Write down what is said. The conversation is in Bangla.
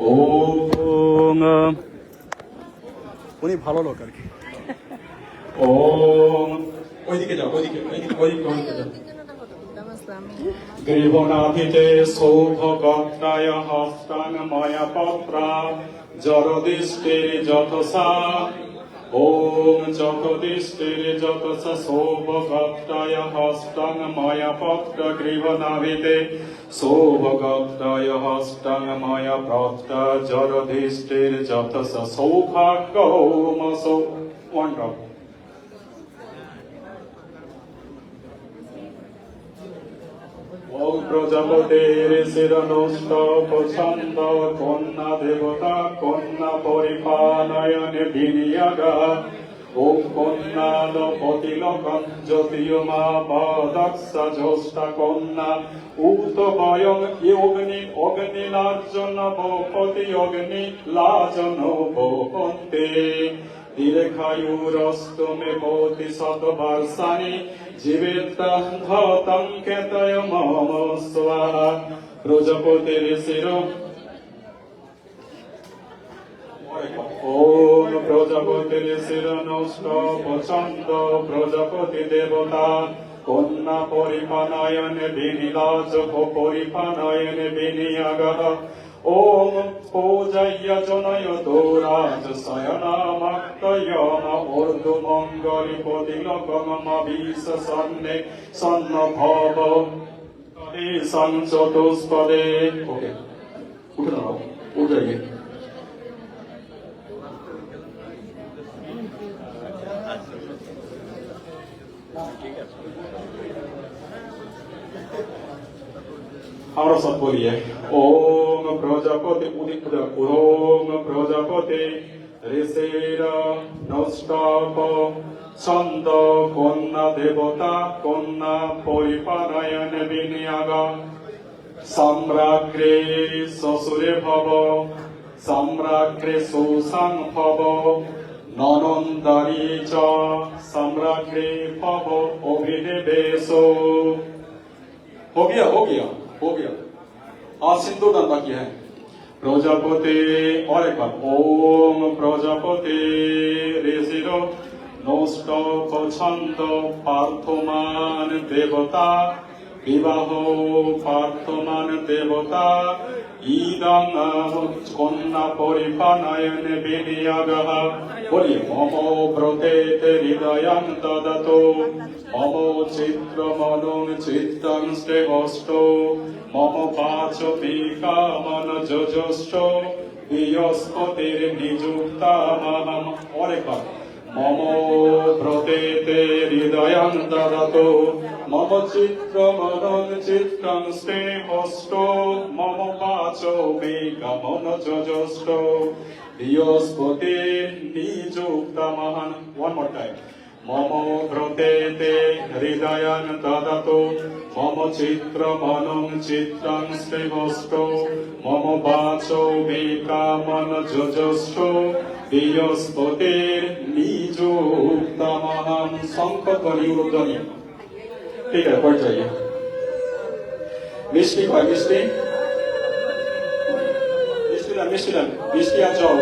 ওং উনি ভালো লোক আর কি। ওং ওইদিকে যাও, ওইদিকে যাও। গৃহনাথিতে সৌভগত্রায় হস্তান ময়া পত্রা জরদিষ্টির যথসা। ওম জগদিষ্টির যথসা সৌভগত্রায় হস্তান ময়া পত্র গৃহনাভিতে সৌভগত্রায় হস্তান ময়া পত্র জরদিষ্টির যথসা সৌভাগ্যমসো। One drop. প্রজাপতির শিরনষ্ট পছন্দ কন্যা দেবতা কন্যা পরিপালয়নে বিনিয়োগা। ওম কন্যাদ পতিলকন জ্যোতিয়মা বদক্ষ জ্যোষ্ঠা কন্যা উত বয়ং অগ্নি অগ্নিলার্জন ভোপতি অগ্নি লাজন ভোপন্তে। দীর্ঘায়ুরস্তমে ভবতি শতবর্ষাণি জীবেত্তং কেতয় মম স্বাহা। প্রজাপতির শির ওম প্রজাপতির শির নষ্ট পছন্দ প্রজাপতি দেবতা কন্যা পরিপালয়নে বিনিলাজ পরিপালয়নে বিনিয়োগ। ওম পূজয় জনয়তো রাজ শয়নামাক্তয়ম ঊর্ধ্বমঙ্গলি পতিলকমবিশ সন্নে সন্নভব চতুষ্পদে। ওকে উঠে দাঁড়াও, উঠে যাইয়ে। আমরা সব বলিয়ে ওম প্রজাপতি উদিত। ওম প্রজাপতি ঋষির নষ্টপ ছন্দ কন্যা দেবতা কন্যা পরিপালয়ন বিনিয়োগ। সম্রাগ্রে শ্বশুরে ভব সম্রাগ্রে সুসং ভব ননন্দারি চ सम्राग्रे भव अभिनिवेशो। हो गया हो गया हो गया। आज सिंदूर दान बाकी है। प्रजापति और एक बार ओम प्रजापति ऋषिरो नष्ट पछंद पार्थमान देवता विवाह पार्थमान देवता इदं कन्या परिपालयन विनियोग। बोलिए मम व्रते हृदयं ददतो मम चित्रमनं चित्तं श्रेष्ठो मम वाचपिका मनोजष्टो बृहस्पतिर्नियुक्तमहम्। और एक बार मम व्रते हृदयं ददतो मम चित्रमनं चित्तं श्रेष्ठो मम वाचपिका मनोजष्टो बृहस्पतिर्नियुक्तमहम्। One more time. मम व्रते हृदयं ददतो मम चित्रमनं चित्तं श्रेष्ठो मम वाचपिका मनोजष्टो बृहस्पतिर्नियुक्तमहम्। शंख ध्वनि ऊर्ध्वनि। ठीक है, पढ़ जाइए। मिष्टी भाई मिष्टी मिष्टी मिष्टी मिष्टी आ जाओ।